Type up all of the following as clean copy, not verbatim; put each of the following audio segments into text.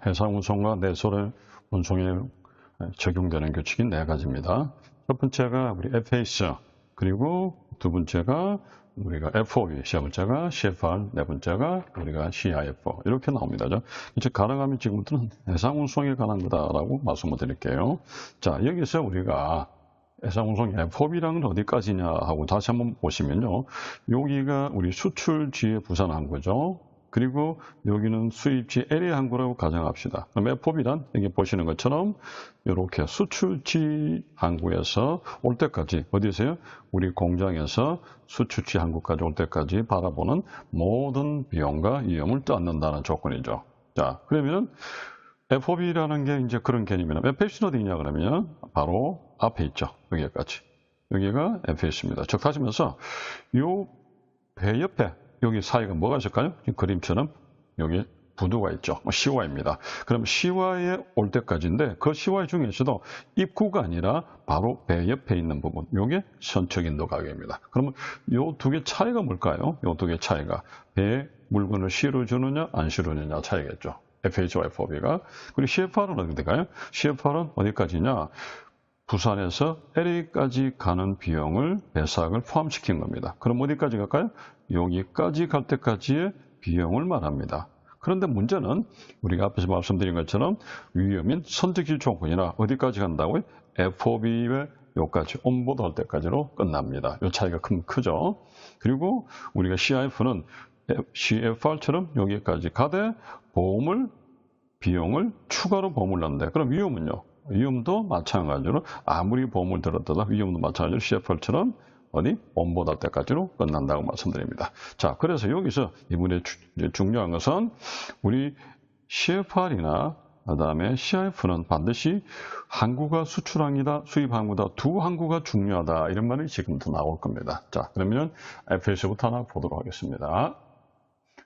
해상 운송과 내소의 운송에 적용되는 규칙이 네 가지입니다. 첫 번째가 우리 FAC, 그리고 두 번째가 우리가 FOB, 세 번째가 CFR, 네 번째가 우리가 CIF 이렇게 나옵니다. 이제 가능하면 지금부터는 해상 운송에 관한 거다라고 말씀을 드릴게요. 자, 여기서 우리가 해상 운송 FOB랑은 어디까지냐 하고 다시 한번 보시면요. 여기가 우리 수출지의 부산 항구죠. 그리고 여기는 수입지 LA 항구라고 가정합시다. 그럼 FOB란 여기 보시는 것처럼 이렇게 수출지 항구에서 올 때까지 어디서요? 우리 공장에서 수출지 항구까지 올 때까지 바라보는 모든 비용과 위험을 떠안는다는 조건이죠. 자, 그러면은 FOB라는 게 이제 그런 개념이나 FAC는 어디 있냐 그러면 바로 앞에 있죠. 여기까지. 여기가 FAC입니다. 즉 하시면서 요 배 옆에 여기 사이가 뭐가 있을까요? 그림처럼 여기 부두가 있죠. 시와입니다. 그럼 시와에 올 때까지인데 그 시와 중에서도 입구가 아니라 바로 배 옆에 있는 부분. 요게 선척인도 가격입니다. 그러면 요 두 개 차이가 뭘까요? 요 두 개 차이가 배에 물건을 실어주느냐 안 실어주느냐 차이겠죠. FH와 FOB가. 그리고 CFR은 어디 될까요? CFR은 어디까지냐? 부산에서 LA까지 가는 비용을 배삭을 포함시킨 겁니다. 그럼 어디까지 갈까요? 여기까지 갈 때까지의 비용을 말합니다. 그런데 문제는 우리가 앞에서 말씀드린 것처럼 위험인 선택지 조건이나 어디까지 간다고요? FOB에 여기까지 온보드 할 때까지로 끝납니다. 이 차이가 크죠. 그리고 우리가 CIF는 CFR처럼 여기까지 가되 비용을 추가로 보험을 넣는데 그럼 위험은요? 위험도 마찬가지로 아무리 보험을 들었다가 위험도 마찬가지로 CFR처럼 어디 온보드 할 때까지로 끝난다고 말씀드립니다. 자, 그래서 여기서 이번에 중요한 것은 우리 CFR이나 그다음에 CIF는 반드시 항구가 수출항이다, 수입항구다, 두 항구가 중요하다 이런 말이 지금부터 나올 겁니다. 자, 그러면 FAS부터 하나 보도록 하겠습니다.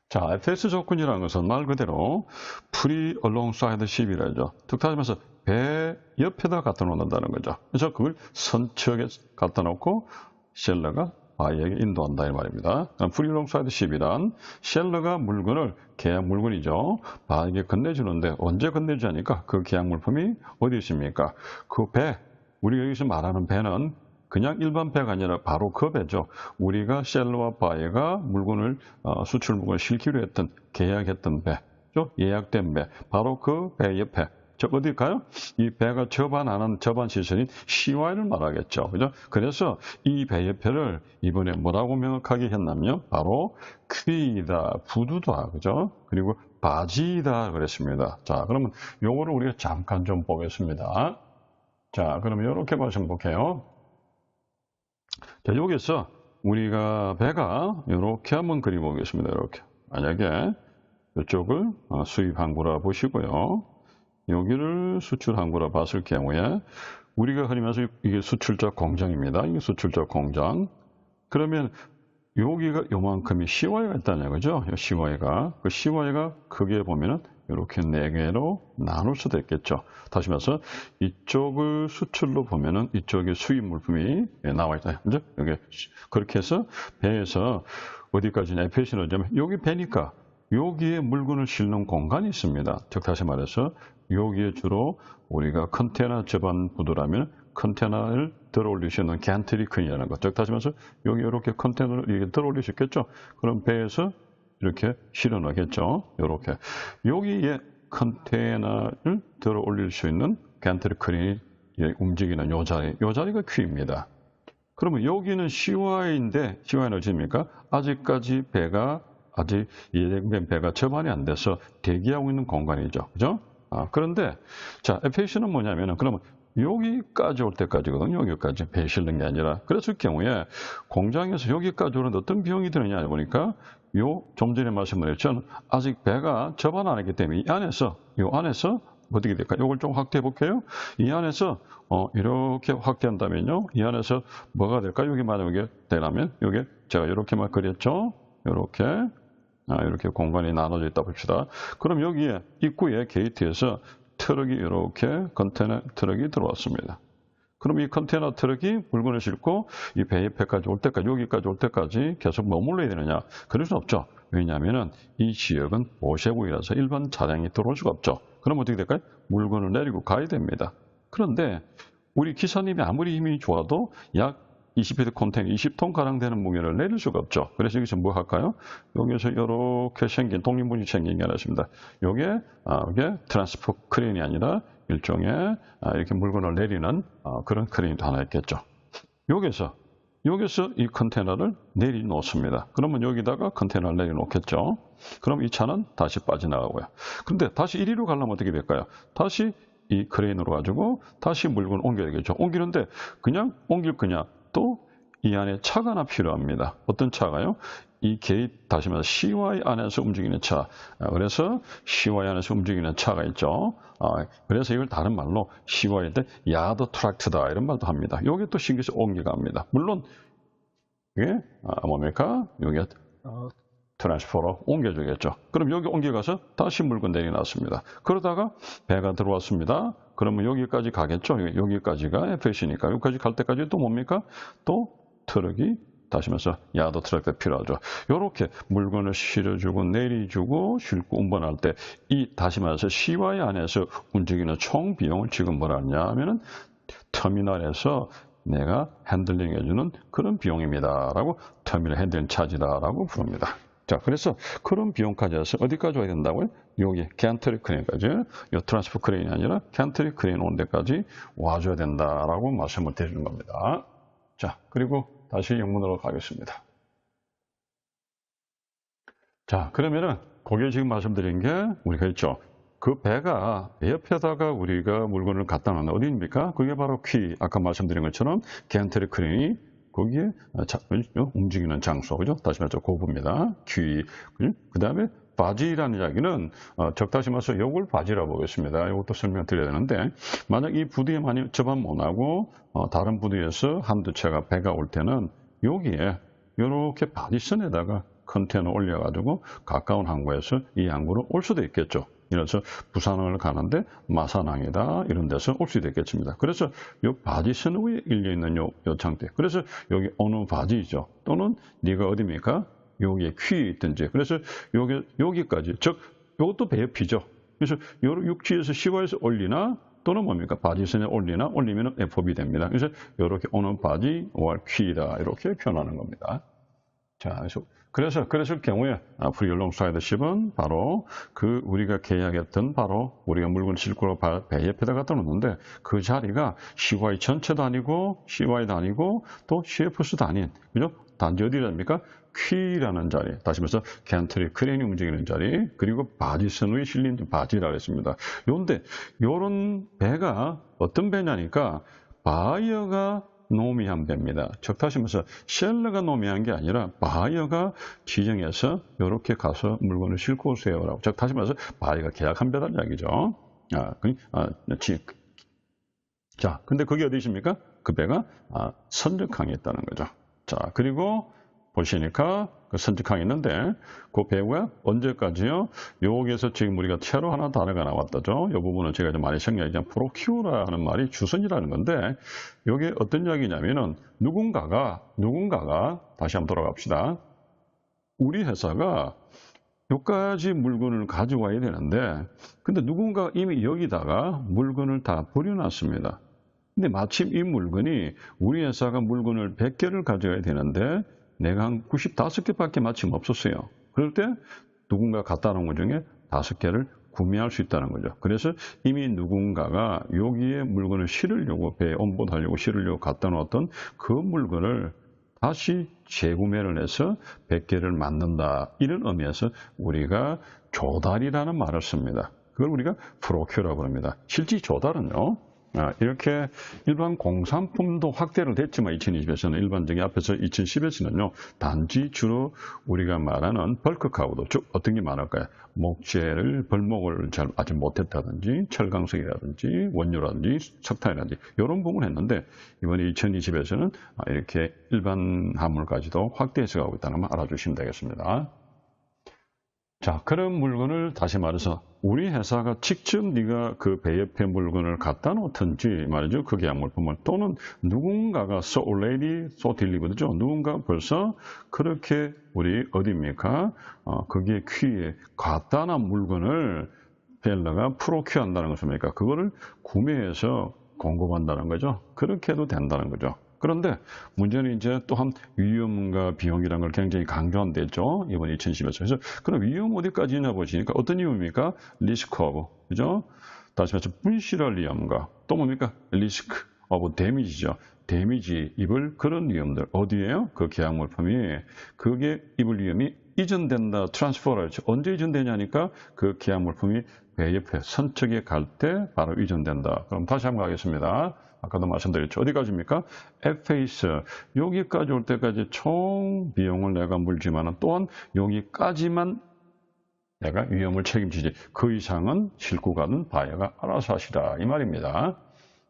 자, FS 조건이라는 것은 말 그대로 Free Alongside Ship이라죠. 특하면서 배 옆에다 갖다 놓는다는 거죠. 그래서 그걸 선척에 갖다 놓고 셀러가 바이에게 인도한다 이 말입니다. Free Alongside Ship이란 셀러가 물건을 계약 물건이죠. 바이에게 건네주는데 언제 건네주냐니까 그 계약 물품이 어디 있습니까? 그 배, 우리가 여기서 말하는 배는 그냥 일반 배가 아니라 바로 그 배죠. 우리가 셀러와 바이어가 물건을 수출 물건을 실기로 했던 계약했던 배죠. 예약된 배. 바로 그 배 옆에 저 어딜까요? 이 배가 접안하는 접안 시설인 CY를 말하겠죠. 그죠? 그래서 이 배 옆에를 이번에 뭐라고 명확하게 했냐면요. 바로 퀴다, 부두다. 그죠? 그리고 바지다 그랬습니다. 자, 그러면 요거를 우리가 잠깐 좀 보겠습니다. 자, 그러면 이렇게 말씀 볼게요. 자, 여기서 우리가 배가 이렇게 한번 그려보겠습니다. 이렇게. 만약에 이쪽을 수입 항구라 보시고요. 여기를 수출 항구라 봤을 경우에 우리가 흔히 말해서 이게 수출자 공장입니다. 이게 수출자 공장. 그러면 여기가 요만큼이 CY가 있다는 거죠. CY가. 그 CY가 크게 보면은 이렇게 4개로 나눌 수도 있겠죠. 다시 말해서 이쪽을 수출로 보면은 이쪽에 수입 물품이 나와 있다. 그죠? 여기 그렇게 해서 배에서 어디까지냐 FAC는 어쩌면 여기 배니까 여기에 물건을 실는 공간이 있습니다. 즉 다시 말해서 여기에 주로 우리가 컨테이너 접안 부두라면 컨테이너를 들어올릴 수 있는 겐트리큰이라는 것. 즉 다시 말해서 여기 이렇게 컨테이너를 이렇게 들어올릴 수 있겠죠. 그럼 배에서 이렇게 실어놓겠죠. 이렇게 여기에 컨테이너를 들어 올릴 수 있는 겐트리큰이 움직이는 요 자리가 퀴입니다. 그러면 여기는 CY인데 CY는 어디입니까? 아직까지 배가 아직 예정된 배가 접안이 안 돼서 대기하고 있는 공간이죠. 그죠? 그런데 자, FAC는 뭐냐면은 그러면 여기까지 올 때까지거든요. 여기까지 배 실는 게 아니라. 그랬을 경우에 공장에서 여기까지 오는데 어떤 비용이 드느냐 보니까 좀 전에 말씀드렸죠. 아직 배가 접안 안 했기 때문에 이 안에서 어떻게 될까요? 이걸 좀 확대해 볼게요. 이 안에서 이렇게 확대한다면요. 이 안에서 뭐가 될까요? 여기 만약에 되려면 여기 제가 이렇게만 그렸죠. 이렇게 공간이 나눠져 있다 봅시다. 그럼 여기에 입구에 게이트에서 트럭이 이렇게 컨테이너 트럭이 들어왔습니다. 그럼 이 컨테이너 트럭이 물건을 싣고 이 배 옆에까지 올 때까지, 여기까지 올 때까지 계속 머물러야 되느냐? 그럴 수 없죠. 왜냐하면 이 지역은 보세구이라서 일반 차량이 들어올 수가 없죠. 그럼 어떻게 될까요? 물건을 내리고 가야 됩니다. 그런데 우리 기사님이 아무리 힘이 좋아도 약 20피트 컨테이너 20톤가량 되는 무게를 내릴 수가 없죠. 그래서 여기서 뭐 할까요? 여기서 이렇게 생긴 독립문이 생긴 게 하나 있습니다. 이게 트랜스포 크레인이 아니라 일종의 이렇게 물건을 내리는 그런 크레인도 하나 있겠죠. 여기서 이 컨테이너를 내려놓습니다. 그러면 여기다가 컨테이너를 내려놓겠죠. 그럼 이 차는 다시 빠져나가고요. 그런데 다시 이리로 가려면 어떻게 될까요? 다시 이 크레인으로 가지고 다시 물건을 옮겨야 되겠죠. 옮기는데 그냥 옮길 거냐? 또 이 안에 차가 하나 필요합니다. 어떤 차가요? 이 게이트, 다시 말해서 CY 안에서 움직이는 차. 그래서 CY 안에서 움직이는 차가 있죠. 그래서 이걸 다른 말로 CY일 때 야드 트랙트다 이런 말도 합니다. 요게 또 신기해서 옮겨갑니다. 물론 이게 뭡니까? 요게 트랜스포로 옮겨주겠죠. 그럼 여기 옮겨가서 다시 물건 내려놨습니다. 그러다가 배가 들어왔습니다. 그러면 여기까지 가겠죠. 여기까지가 FAC니까 여기까지 갈 때까지 또 뭡니까? 또 트럭이 다시 말해서 야드 트럭도 필요하죠. 이렇게 물건을 실어주고 내려주고 싣고 운반할 때 이 다시 말해서 CY 안에서 움직이는 총 비용을 지금 뭐라 하냐 하면은 터미널에서 내가 핸들링 해주는 그런 비용입니다. 라고 터미널 핸들링 차지다라고 부릅니다. 자, 그래서 그런 비용까지 해서 어디까지 와야 된다고요? 여기 캔트리 크레인까지, 이 트랜스포 크레인이 아니라 캔트리 크레인 온 데까지 와줘야 된다라고 말씀을 드리는 겁니다. 자, 그리고 다시 영문으로 가겠습니다. 자, 그러면은 거기에 지금 말씀드린 게 우리가 있죠. 그 배가 옆에다가 우리가 물건을 갖다 놓는 어디입니까? 그게 바로 퀴, 아까 말씀드린 것처럼 캔트리 크레인이 거기에 움직이는 장소, 그죠? 다시 말해서 고부입니다. 퀴. 그 다음에 바지라는 이야기는 적다시 말해서 요걸 바지라고 보겠습니다. 이것도 설명드려야 되는데 만약 이 부두에 많이 접합 못하고 다른 부두에서 한두 채가 배가 올 때는 여기에 이렇게 바지선에다가 컨테이너 올려가지고 가까운 항구에서 이 항구로 올 수도 있겠죠. 이래서 부산을 가는데 마산항이다 이런 데서 올 수도 있겠습니다. 그래서 요 바지선 위에 일려 있는 요 장대. 그래서 여기 어느 바지죠. 또는 네가 어디입니까? 여기에 퀴에 있든지. 그래서 여기까지 즉 이것도 배 옆이죠. 그래서 요 육지에서 시와에서 올리나 또는 뭡니까? 바지선에 올리면 FOB 됩니다. 그래서 이렇게 오는 바지 or 퀴다 이렇게 표현하는 겁니다. 자, 그래서 그랬을 경우에 프리얼롱 사이드십은 바로 그 우리가 계약했던 바로 우리가 물건 싣고 배 옆에다 갖다 놓는데 그 자리가 CY 전체도 아니고 CY도 아니고 또 CFS도 아닌 그죠? 단지 어디랍니까? 퀴라는 자리, 다시 말해서 캔트리 크레인이 움직이는 자리, 그리고 바지선 위에 실린 바지라고 했습니다. 그런데 이런 배가 어떤 배냐니까 바이어가 노미한 배입니다. 즉 다시 말해서 셀러가 노미한 게 아니라 바이어가 지정해서 이렇게 가서 물건을 싣고 오세요라고. 즉 다시 말해서 바이어가 계약한 배라는 이야기죠. 자, 근데 그게 어디 있습니까? 그 배가 선적항에 있다는 거죠. 자, 그리고 보시니까 그 선적항이 있는데 그 배가 언제까지요? 여기에서 지금 우리가 채로 하나 단어가 나왔다죠. 이 부분은 제가 좀 많이 생략했지만 프로큐라는 말이 주선이라는 건데 이게 어떤 이야기냐면은 누군가가 다시 한번 돌아갑시다. 우리 회사가 여기까지 물건을 가져와야 되는데 근데 누군가 이미 여기다가 물건을 다 버려놨습니다. 근데 마침 이 물건이 우리 회사가 물건을 100개를 가져가야 되는데 내가 한 95개밖에 마침 없었어요. 그럴 때 누군가 갖다 놓은 것 중에 5개를 구매할 수 있다는 거죠. 그래서 이미 누군가가 여기에 물건을 실으려고 배에 온보하려고 실으려고 갖다 놓았던 그 물건을 다시 재구매를 해서 100개를 만든다. 이런 의미에서 우리가 조달이라는 말을 씁니다. 그걸 우리가 프로큐라고 합니다. 실제 조달은요. 이렇게 일반 공산품도 확대를 됐지만 2020에서는 일반적인 앞에서 2010에서는요. 단지 주로 우리가 말하는 벌크 카우도 즉 어떤 게 많을까요? 목재를 벌목을 잘 아직 못했다든지 철강석이라든지 원료라든지 석탄이라든지 이런 부분을 했는데 이번에 2020에서는 이렇게 일반 화물까지도 확대해서 가고 있다는 걸 알아주시면 되겠습니다. 자, 그런 물건을 다시 말해서 우리 회사가 직접 네가 그 배 옆에 물건을 갖다 놓든지 말이죠. 그 계약물품을 또는 누군가가 so already so delivered죠. 누군가 벌써 그렇게 우리 어디입니까? 거기에 퀴에 갖다 놓은 물건을 벨러가 프로큐한다는 것입니까? 그거를 구매해서 공급한다는 거죠. 그렇게 해도 된다는 거죠. 그런데 문제는 이제 또한 위험과 비용이라는 걸 굉장히 강조한댔죠. 이번 2010에서. 그래서 그럼 위험 어디까지 있냐 보시니까 어떤 위험입니까? 리스크 오브. 그죠? 다시 말해서 분실할 위험과 또 뭡니까? 리스크 오브 데미지죠. 데미지 입을 그런 위험들. 어디에요? 그 계약 물품이. 그게 입을 위험이 이전된다. 트랜스퍼를 언제 이전되냐니까 그 계약 물품이 배 옆에 선척에 갈 때 바로 이전된다. 그럼 다시 한번 가겠습니다. 아까도 말씀드렸죠. 어디까지입니까? FAS. 여기까지 올 때까지 총 비용을 내가 물지만 또한 여기까지만 내가 위험을 책임지지. 그 이상은 실고가는 바이어가 알아서 하시라. 이 말입니다.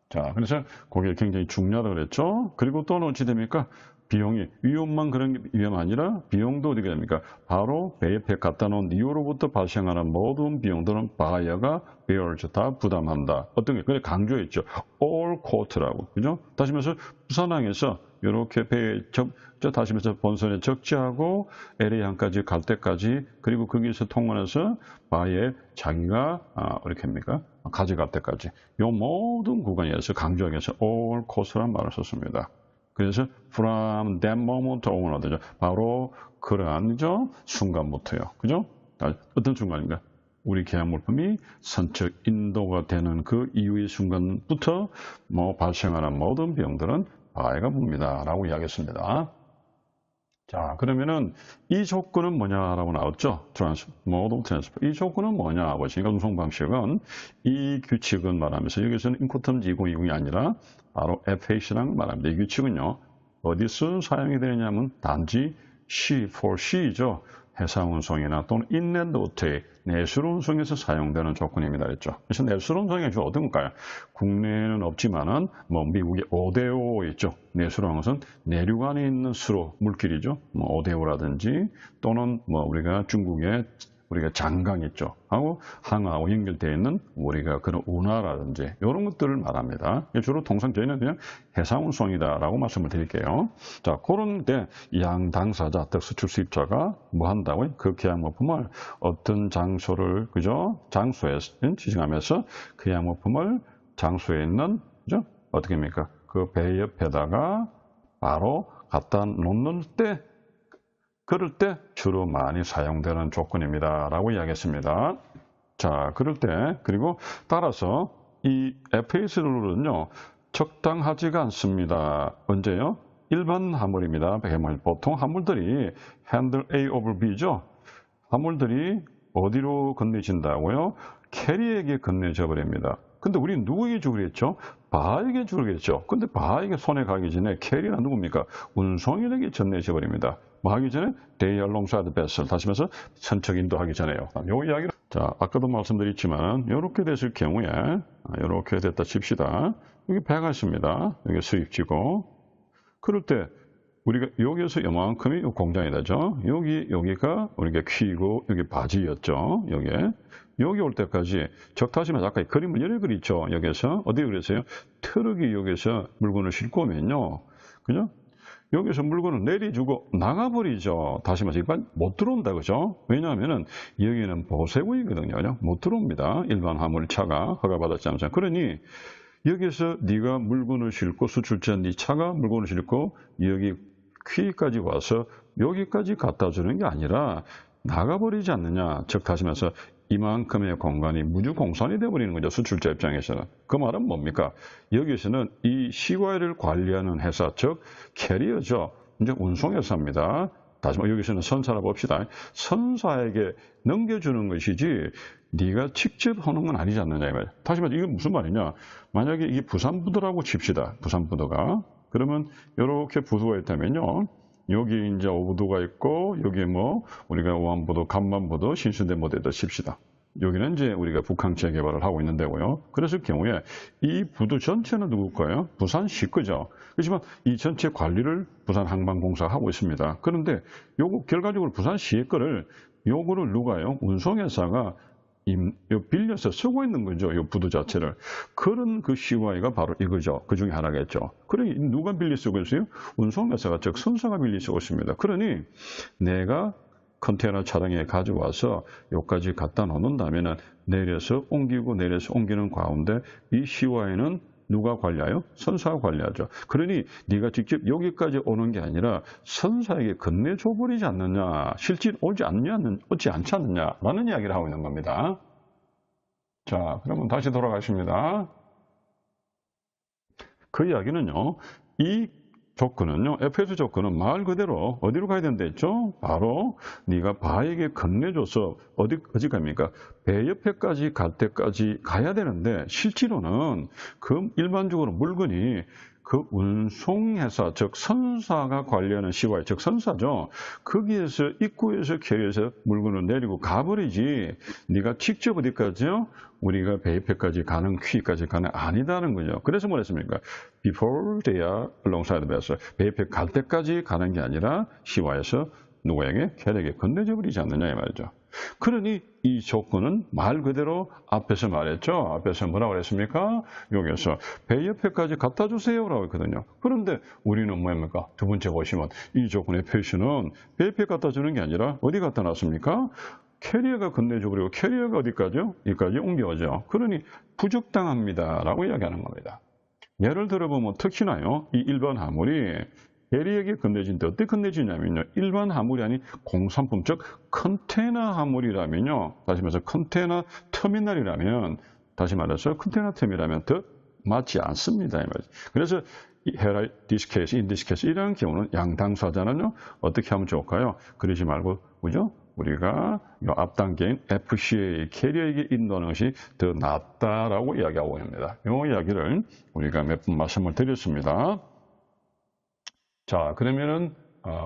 자, 그래서 그게 굉장히 중요하다고 그랬죠. 그리고 또는 어찌 됩니까? 비용이 위험만 그런 게 위험 아니라 비용도 어떻게 됩니까? 바로 배 옆에 갖다 놓은 이후로부터 발생하는 모든 비용들은 바이어가 bears 다 부담한다. 어떤 게? 그래 강조했죠. all quote라고. 그죠? 다시 말해서 부산항에서 이렇게 배에 다시 말해서 본선에 적재하고 LA항까지 갈 때까지 그리고 거기서 통관해서 바이에 자기가 어떻게 합니까? 가져갈 때까지 이 모든 구간에서 강조하기 위해서 all quote라는 말을 썼습니다. 그래서 from that moment onward, 바로 그러한 순간부터요. 그죠? 어떤 순간인가? 우리 계약 물품이 선척 인도가 되는 그 이후의 순간부터 발생하는 모든 비용들은 바이가 봅니다. 라고 이야기했습니다. 자, 그러면은 이 조건은 뭐냐라고 나왔죠? 모든 트랜스퍼. 이 조건은 뭐냐? 보시니까 운송 방식은 이 규칙은 말하면서 여기서는 인코텀즈 2020이 아니라 바로 FAC라는 말합니다. 이 규칙은요, 어디서 사용이 되느냐면 단지 C for C죠. 해상 운송이나 또는 인랜드 호텔, 내수 운송에서 사용되는 조건입니다. 그랬죠. 그래서 내수 운송이 주로 어떤 걸까요? 국내에는 없지만은 미국의 오데오 있죠. 내수라는 것은 내륙 안에 있는 수로 물길이죠. 오데오라든지 또는 우리가 중국의 우리가 장강 있죠. 하고 항하고 연결되어 있는 우리가 그런 운하라든지 이런 것들을 말합니다. 주로 통상 저희는 그냥 해상운송이다라고 말씀을 드릴게요. 자, 그런 때 양 당사자, 특수출 수입자가 뭐 한다고요? 그 계약물품을 어떤 장소를 그죠? 장소에 지정하면서 그 계약물품을 장소에 있는 그죠? 어떻게 합니까? 그 배 옆에다가 바로 갖다 놓는 때 그럴 때 주로 많이 사용되는 조건입니다. 라고 이야기했습니다. 자, 그럴 때, 그리고 따라서 이 FAS 룰은요, 적당하지가 않습니다. 언제요? 일반 화물입니다. 보통 화물들이 handle A over B죠. 화물들이 어디로 건네진다고요? 캐리에게 건네져 버립니다. 근데 우리는 누구에게 주기로 했죠? 바에게 주기로 했죠. 근데 바에게 손에 가기 전에 캐리는 누굽니까? 운송인에게 전내져 버립니다. 뭐 하기 전에 they alongside vessel 다시 말해서 선척 인도하기 전에요. 요 이야기를 자, 아까도 말씀드렸지만 이렇게 됐을 경우에 이렇게 됐다 칩시다. 여기 배가 있습니다. 여기 수입지고 그럴 때 우리가 여기에서 요만큼이 공장이 되죠. 여기가 우리가 퀴고 여기 바지였죠. 여기 올 때까지 적타시면 아까 그림을 여러 그리죠. 여기서 어디 그랬어요? 트럭이 여기서 물건을 싣고 오면요. 그죠? 여기서 물건을 내려주고 나가버리죠. 다시 말해서 일반 못 들어온다. 그죠? 왜냐하면은 여기는 보세구이거든요. 못 들어옵니다. 일반 화물차가 허가받았지 않습니까? 그러니 여기서 네가 물건을 싣고 수출자 네 차가 물건을 싣고 여기 퀴까지 와서 여기까지 갖다 주는 게 아니라 나가버리지 않느냐. 즉 다시 말해서 이만큼의 공간이 무주공산이 되어버리는 거죠. 수출자 입장에서는. 그 말은 뭡니까? 여기서는 이 시과를 관리하는 회사, 즉 캐리어죠. 이제 운송회사입니다. 다시 말해 여기서는 선사라 봅시다. 선사에게 넘겨주는 것이지 네가 직접 하는 건 아니지 않느냐 이 말이에요. 다시 말해 이게 무슨 말이냐? 만약에 이게 부산부도라고 칩시다. 부산부도가. 그러면 이렇게 부도가 있다면요. 여기 이제 오부도가 있고 여기 우리가 오한부도, 간만부도, 신순대 모델도 칩시다. 여기는 이제 우리가 북항체 개발을 하고 있는 데고요. 그랬을 경우에 이 부도 전체는 누구 거예요? 부산시 거죠. 그렇지만 이 전체 관리를 부산항만공사가 하고 있습니다. 그런데 요거 결과적으로 부산시의 거를 요거를 누가요? 운송회사가 빌려서 쓰고 있는 거죠. 요 부두 자체를. 그런 그 CY가 바로 이거죠. 그 중에 하나겠죠. 그러니 누가 빌려 쓰고 있어요? 운송회사가, 즉 선사가 빌려 쓰고 있습니다. 그러니 내가 컨테이너 차량에 가져와서 여기까지 갖다 놓는다면은 내려서 옮기고 내려서 옮기는 가운데 이 CY는 누가 관리해요? 선사가 관리하죠. 그러니 네가 직접 여기까지 오는 게 아니라 선사에게 건네줘 버리지 않느냐, 실제 오지 않지 않느냐라는 이야기를 하고 있는 겁니다. 자, 그러면 다시 돌아가십니다. 그 이야기는요, 이 조건은요, FS 조건은 말 그대로 어디로 가야 된다 했죠? 바로 네가 바에게 건네줘서 어디 갑니까? 배 옆에까지 갈 때까지 가야 되는데 실제로는 그 일반적으로 물건이 그 운송회사, 즉 선사가 관리하는 CY, 즉 선사죠. 거기에서 입구에서 캐리해서 물건을 내리고 가버리지 네가 직접 어디까지요? 우리가 배 옆에까지 가는 퀴까지 가는 아니다는 거죠. 그래서 뭐랬습니까? Before they are alongside the vessel. 배 옆에 갈 때까지 가는 게 아니라 CY에서 누구에게? 캐리에게 건네져 버리지 않느냐 이 말이죠. 그러니 이 조건은 말 그대로 앞에서 말했죠. 앞에서 뭐라고 그랬습니까? 여기서 배 옆에까지 갖다 주세요라고 했거든요. 그런데 우리는 뭐입니까? 두 번째 보시면 이 조건의 표시는 배 옆에 갖다 주는 게 아니라 어디 갖다 놨습니까? 캐리어가 건네줘 버리고 캐리어가 어디까지요? 여기까지 옮겨오죠. 그러니 부적당합니다라고 이야기하는 겁니다. 예를 들어보면 특히나요, 이 일반 화물이 캐리어에게 건네진데 어떻게 건네지냐면요, 일반 화물이 아닌 공산품, 즉 컨테이너 화물이라면요, 다시 말해서 컨테이너 터미널이라면, 다시 말해서 컨테이너 터미널이라면 더 맞지 않습니다. 이 말이죠. 그래서 in this case 이런 경우는 양당사자는요 어떻게 하면 좋을까요? 그러지 말고 그죠? 우리가 앞 단계인 FCA 캐리어에게 인도하는 것이 더 낫다라고 이야기하고 있습니다. 이 이야기를 우리가 몇 번 말씀을 드렸습니다. 자, 그러면은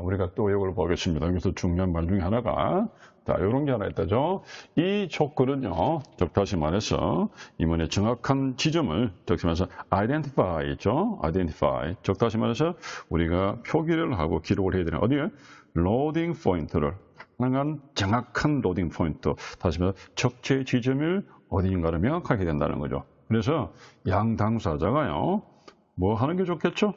우리가 또 이걸 보겠습니다. 여기서 중요한 말 중에 하나가 이런 게 하나 있다죠. 이 조건은요, 즉 다시 말해서 이번에 정확한 지점을 다시 말해서 identify 있죠. identify. 즉 다시 말해서 우리가 표기를 하고 기록을 해야 되는 어디에? 로딩 포인트를 가능한 정확한 로딩 포인트. 다시 말해서 적재 지점을 어디인가를 명확하게 해야 된다는 거죠. 그래서 양 당사자가요, 뭐 하는 게 좋겠죠?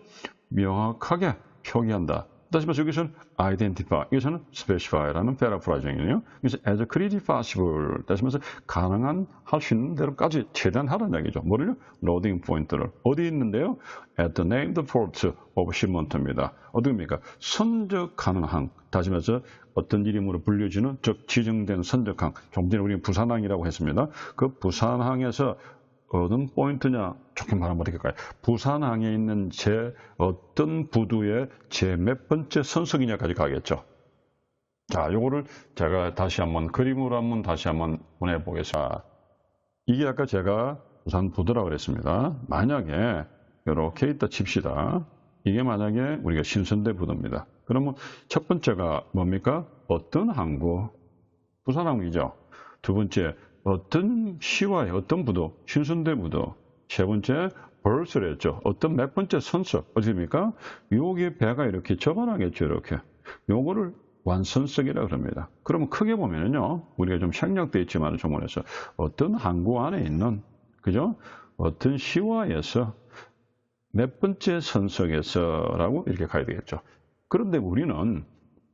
명확하게 표기한다. 다시 말해서 여기서는 identify, 여기서는 specify라는 패러프라이징이에요. 그래서 as clearly possible, 다시 말해서 가능한 할 수 있는 대로까지 최대한 하라는 얘기죠. 뭐를요? 로딩 포인트를. 어디 있는데요? At the named port of shipment입니다. 어디입니까? 선적하는 항. 다시 말해서 어떤 이름으로 불려지는 즉 지정된 선적항. 좀 전에 우리는 부산항이라고 했습니다. 그 부산항에서 어떤 포인트냐? 좋게 말하면 어떻게까요? 부산항에 있는 제 어떤 부두의 제 몇 번째 선석이냐까지 가겠죠. 자, 요거를 제가 다시 한번 그림으로 한번 다시 한번 보내보겠습니다. 이게 아까 제가 부산 부두라고 그랬습니다. 만약에 이렇게 있다 칩시다. 이게 만약에 우리가 신선대 부두입니다. 그러면 첫 번째가 뭡니까? 어떤 항구? 부산항이죠. 두 번째 어떤 시와의 어떤 부도, 신선대 부도. 세 번째, 벌스를 했죠. 어떤 몇 번째 선석, 어디입니까? 요게 배가 이렇게 접어나겠죠, 이렇게. 요거를 완선석이라고 그럽니다. 그러면 크게 보면은요, 우리가 좀 생략되어 있지만, 정원에서 어떤 항구 안에 있는, 그죠? 어떤 시와에서 몇 번째 선석에서라고 이렇게 가야 되겠죠. 그런데 우리는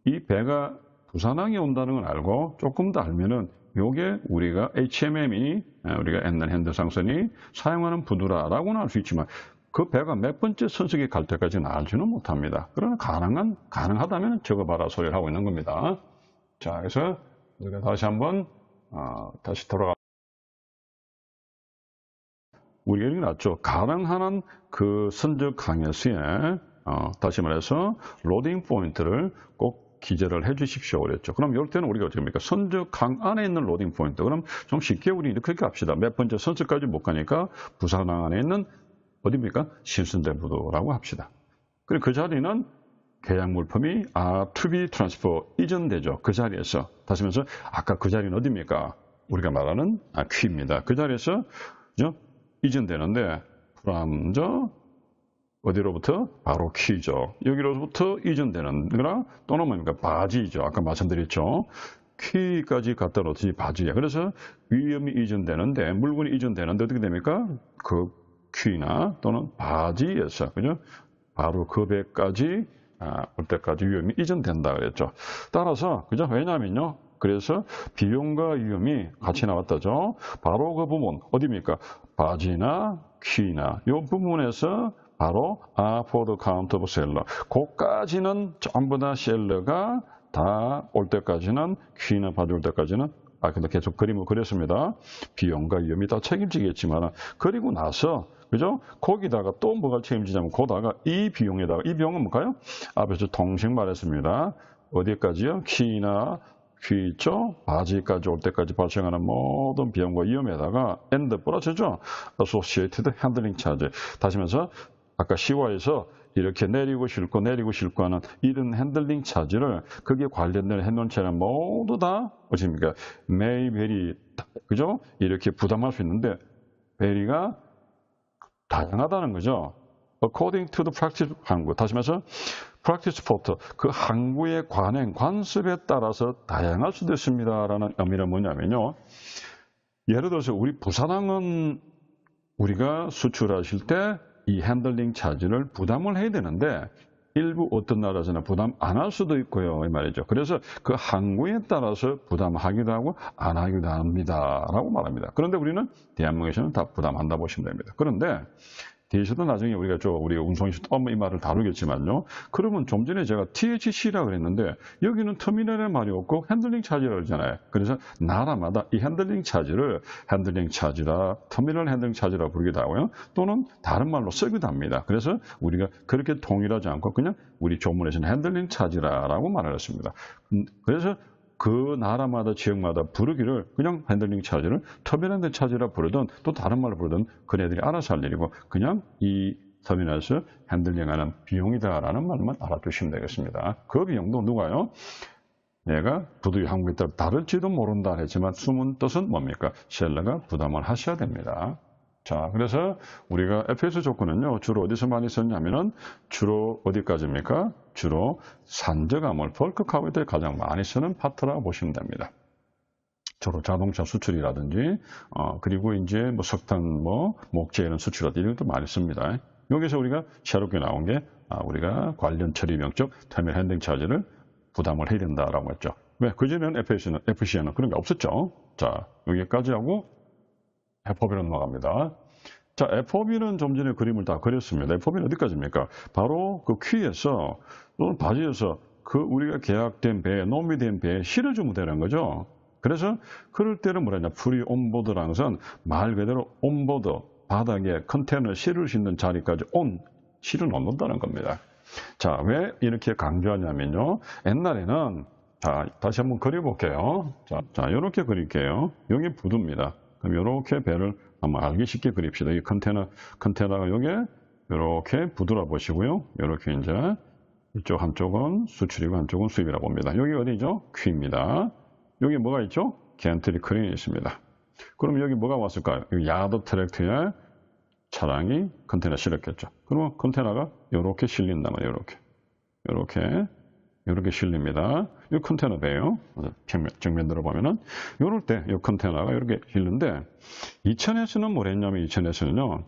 이 배가 부산항에 온다는 걸 알고 조금 더 알면은 요게 우리가 HMM이 우리가 옛날 핸드상선이 사용하는 부두라라고는 할 수 있지만 그 배가 몇 번째 선석에 갈 때까지는 알지는 못합니다. 그러나 가능하다면 적어봐라 소리를 하고 있는 겁니다. 자, 그래서 우리가 다시 한번 다시 돌아가. 우리가 이렇게 놨죠. 가능한 그 선적항에서의 다시 말해서 로딩 포인트를 꼭 기재를 해 주십시오 그랬죠. 그럼 이럴 때는 우리가 어떻게 합니까? 선적항 안에 있는 로딩 포인트. 그럼 좀 쉽게 우리 이렇게 합시다. 몇 번째 선석까지 못 가니까 부산항 안에 있는 어디입니까? 신선대 부두라고 합시다. 그리고 그 자리는 계약 물품이 to be transfer 이전되죠. 그 자리에서 다시 말해서 아까 그 자리는 어디입니까? 우리가 말하는 퀴입니다. 그 자리에서 이전되는데 from 어디로부터? 바로 퀴죠. 여기로부터 이전되는 거나 또는 뭡니까? 바지죠. 아까 말씀드렸죠. 키까지 갖다 놓지 바지에. 그래서 위험이 이전되는데, 물건이 이전되는데 어떻게 됩니까? 그 키나 또는 바지에서, 그죠? 바로 그 배까지 올 때까지 위험이 이전된다 그랬죠. 따라서, 그죠? 왜냐면요. 그래서 비용과 위험이 같이 나왔다죠. 바로 그 부분, 어디입니까? 바지나 키나 이 부분에서 바로 for the count of seller. 그까지는 전부 다 셀러가 다 올 때까지는 키나 바지 올 때까지는 근데 계속 그림을 그렸습니다. 비용과 위험이 다 책임지겠지만 그리고 나서 그죠? 거기다가 또 뭐가 책임지냐면 거다가 이 비용에다가 이 비용은 뭘까요? 앞에서 동식 말했습니다. 어디까지요? 키나 키 있죠? 바지까지 올 때까지 발생하는 모든 비용과 위험에다가 and 플러스죠? associated handling charge. 다시 면서 아까 시화에서 이렇게 내리고 싣고 하는 이런 핸들링 차지를 거기에 관련된 해놓은체는 모두 다 뭐십니까? may vary, 그죠? 이렇게 부담할 수 있는데 vary가 다양하다는 거죠. according to the practice 항구. 다시 말해서 practice port, 그 항구의 관습에 따라서 다양할 수도 있습니다라는 의미는 뭐냐면요. 예를 들어서 우리 부산항은 우리가 수출하실 때 이 핸들링 차지를 부담을 해야 되는데 일부 어떤 나라에서는 부담 안 할 수도 있고요. 이 말이죠. 그래서 그 항구에 따라서 부담하기도 하고 안 하기도 합니다. 라고 말합니다. 그런데 우리는 대한민국에서는 다 부담한다 보시면 됩니다. 그런데 뒤에서도 나중에 우리 운송에서 또 이 말을 다루겠지만요. 그러면 좀 전에 제가 THC라고 그랬는데 여기는 터미널의 말이 없고 핸들링 차지라고 그러잖아요. 그래서 나라마다 이 핸들링 차지를 핸들링 차지라, 터미널 핸들링 차지라고 부르기도 하고요. 또는 다른 말로 쓰기도 합니다. 그래서 우리가 그렇게 동일하지 않고 그냥 우리 조문에서는 핸들링 차지라고 말을 했습니다. 그래서 그 나라마다 지역마다 부르기를 그냥 핸들링 차지를 터미널 핸들링 차지라 부르든 또 다른 말로 부르든 그네들이 알아서 할 일이고 그냥 이 터미널에서 핸들링하는 비용이다라는 말만 알아두시면 되겠습니다. 그 비용도 누가요? 내가 부두의 항구에 따라 다를지도 모른다 했지만 숨은 뜻은 뭡니까? 셀러가 부담을 하셔야 됩니다. 자, 그래서 우리가 FS 조건은요, 주로 어디서 많이 썼냐면은, 주로 어디까지입니까? 주로 산저가물, 펄크 카우에 가장 많이 쓰는 파트라고 보시면 됩니다. 주로 자동차 수출이라든지, 그리고 이제 뭐 석탄, 목재 이런 수출이라든지 이런 것도 많이 씁니다. 여기서 우리가 새롭게 나온 게, 우리가 관련 처리 명적, 터미널 핸딩 차지를 부담을 해야 된다라고 했죠. 왜? 그전에는 FC에는 그런 게 없었죠. 자, 여기까지 하고, FOB로 넘어갑니다. 자, FOB는 좀 전에 그림을 다 그렸습니다. FOB는 어디까지입니까? 바로 그 퀴에서 또는 바지에서 그 우리가 계약된 배에, 노미된 배에 실어주면 되는 거죠. 그래서 그럴 때는 뭐냐, 프리 온보드라는 것은 말 그대로 온보드, 바닥에 컨테이너를 실을 수 있는 자리까지 실어 놓는다는 겁니다. 자, 왜 이렇게 강조하냐면요. 옛날에는, 자, 다시 한번 그려볼게요. 자, 이렇게 그릴게요. 여기 부두입니다. 그럼 이렇게 배를 한번 알기 쉽게 그립시다. 이 컨테이너가 여기에 이렇게 부두라 보시고요. 이렇게 이제 이쪽 한쪽은 수출이고 한쪽은 수입이라 봅니다. 여기 어디죠? 퀴입니다. 여기 뭐가 있죠? 겐트리 크레인이 있습니다. 그럼 여기 뭐가 왔을까요? 야드 트랙트에 차량이 컨테이너 실었겠죠. 그러면 컨테이너가 이렇게 실린다면 이렇게 실립니다. 이 컨테이너 배예요. 정면으로 보면은 이럴 때 이 컨테이너가 이렇게 실는데 이천에서는 뭐랬냐면 이천에서는요.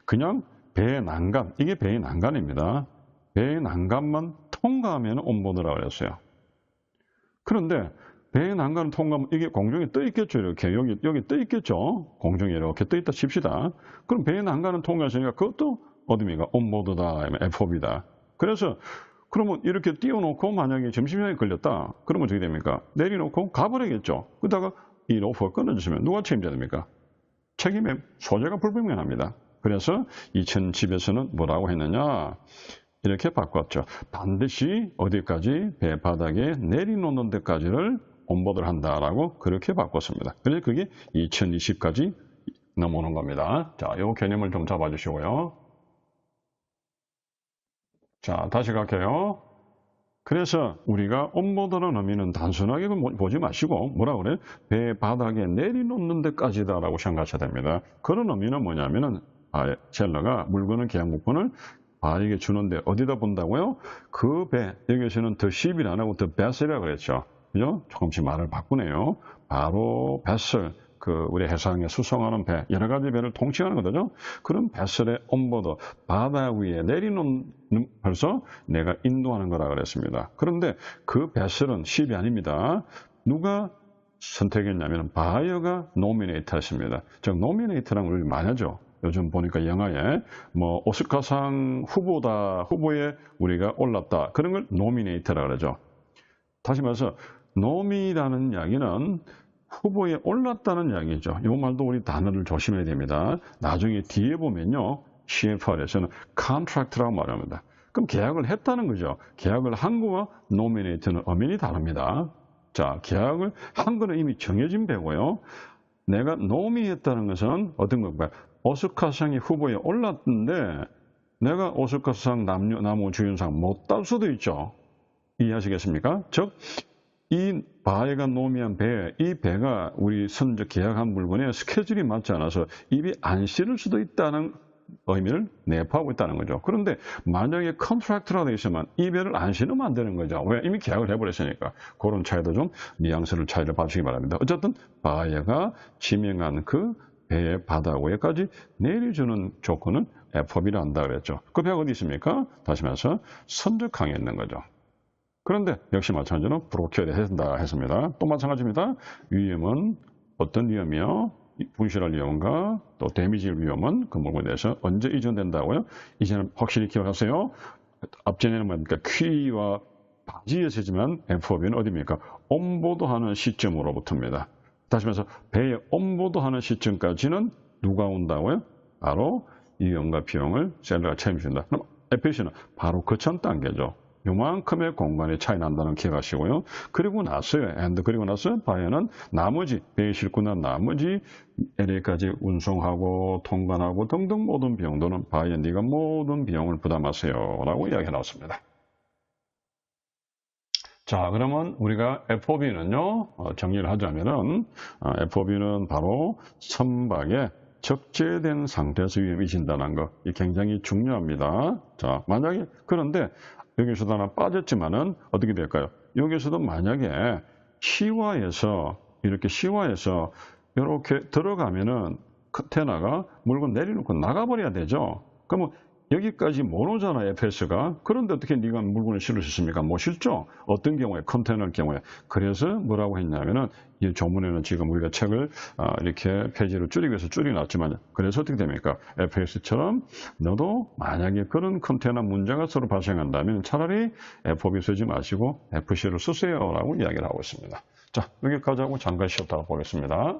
그냥 배의 난간, 이게 배의 난간입니다. 배의 난간만 통과하면 온보드라고 그랬어요. 그런데 배의 난간을 통과하면 이게 공중에 떠 있겠죠. 이렇게 여기 떠 있겠죠. 공중에 이렇게 떠 있다 칩시다. 그럼 배의 난간을 통과했으니까 그것도 어디입니까? 온보드다, FOB다. 그래서 그러면 이렇게 띄워놓고 만약에 점심시간에 걸렸다. 그러면 어떻게 됩니까? 내려놓고 가버리겠죠. 그러다가 이 로프가 끊어졌으면 누가 책임져야 됩니까? 책임의 소재가 불분명합니다. 그래서 2010에서는 뭐라고 했느냐? 이렇게 바꿨죠. 반드시 어디까지? 배 바닥에 내려놓는 데까지를 온보드를 한다라고 그렇게 바꿨습니다. 그래서 그게 2020까지 넘어오는 겁니다. 자, 이 개념을 좀 잡아주시고요. 자, 다시 갈게요. 그래서 우리가 온보드라는 의미는 단순하게 보지 마시고 뭐라고 그래요? 배 바닥에 내려놓는 데까지다라고 생각하셔야 됩니다. 그런 의미는 뭐냐면은 셀러가 물건을 계약물건을 바에게 주는데 어디다 본다고요? 그 배, 여기서는 더 ship이라 안 하고 더 vessel이라고 그랬죠. 그죠? 조금씩 말을 바꾸네요. 바로 뱃을, 우리 해상에 수송하는 배, 여러 가지 배를 통칭하는 거죠. 그런 뱃을의 온보드, 바다 위에 내리는, 벌써 내가 인도하는 거라 그랬습니다. 그런데 그 뱃을은 ship이 아닙니다. 누가 선택했냐면 바이어가 노미네이트 했습니다. 즉 노미네이트라는 걸 우리 많이 하죠. 요즘 보니까 영화에 뭐 오스카상 후보에 우리가 올랐다. 그런 걸 노미네이트라 그러죠. 다시 말해서 노미라는 이야기는 후보에 올랐다는 이야기죠. 이 말도 우리 단어를 조심해야 됩니다. 나중에 뒤에 보면요. CFR에서는 contract라고 말합니다. 그럼 계약을 했다는 거죠. 계약을 한 거와 노미네이트는 엄연히 다릅니다. 자, 계약을 한 거는 이미 정해진 배고요. 내가 노미했다는 것은 어떤 건가요? 오스카상이 후보에 올랐는데 내가 오스카상 남우주연상 못 딸 수도 있죠. 이해하시겠습니까? 즉, 이 바에가 노미한 배, 이 배가 우리 선적 계약한 물건에 스케줄이 맞지 않아서 입이 안 실을 수도 있다는 의미를 내포하고 있다는 거죠. 그런데 만약에 컨트랙트라고 되어 있으면 이 배를 안 실으면 안 되는 거죠. 왜? 이미 계약을 해버렸으니까. 그런 차이도 좀 차이를 봐주시기 바랍니다. 어쨌든 바이어가 지명한 그 배의 바다 위에까지 내려주는 조건은 FOB를 한다 그랬죠. 그 배가 어디 있습니까? 다시 말해서 선적항에 있는 거죠. 그런데 역시 마찬가지로 브로커에 된다 했습니다. 또 마찬가지입니다. 위험은 어떤 위험이요? 분실할 위험과 또 데미지일 위험은 그 물건에 대해서 언제 이전된다고요? 이제는 확실히 기억하세요. 앞전에는 뭡니까? 퀴와 바지에서지만 FOB는 어디입니까? 온보드하는 시점으로부터입니다. 다시 말해서 배에 온보드하는 시점까지는 누가 온다고요? 바로 위험과 비용을 셀러가 책임진다. 그럼 FAC는 바로 그 전 단계죠. 요만큼의 공간이 차이 난다는 기억하시고요. 그리고 나서요. 그리고 나서 바이어는 나머지 배에 싣고 난 나머지 LA까지 운송하고 통관하고 등등 모든 비용들은 바이어 네가 모든 비용을 부담하세요 라고 이야기해 나왔습니다. 자, 그러면 우리가 FOB는요, 정리를 하자면은, FOB는 바로 선박에 적재된 상태에서 위험이 진단한 것, 이 굉장히 중요합니다. 자, 만약에, 그런데 여기서도 하나 빠졌지만은 어떻게 될까요? 여기서도 만약에 시화에서, 이렇게 들어가면은 컨테이너가 물건 내려놓고 나가버려야 되죠. 그러면 여기까지 못 오잖아, FS가. 그런데 어떻게 네가 물건을 실을 수 있습니까? 못 실죠? 어떤 경우에, 컨테이너의 경우에. 그래서 뭐라고 했냐면은, 이 조문에는 지금 우리가 책을 이렇게 페이지를 줄이기 위해서 줄여놨지만, 그래서 어떻게 됩니까? FS처럼 너도 만약에 그런 컨테이너 문제가 서로 발생한다면 차라리 FOB 쓰지 마시고 FC를 쓰세요 라고 이야기를 하고 있습니다. 자, 여기까지 하고 잠깐 쉬었다가 보겠습니다.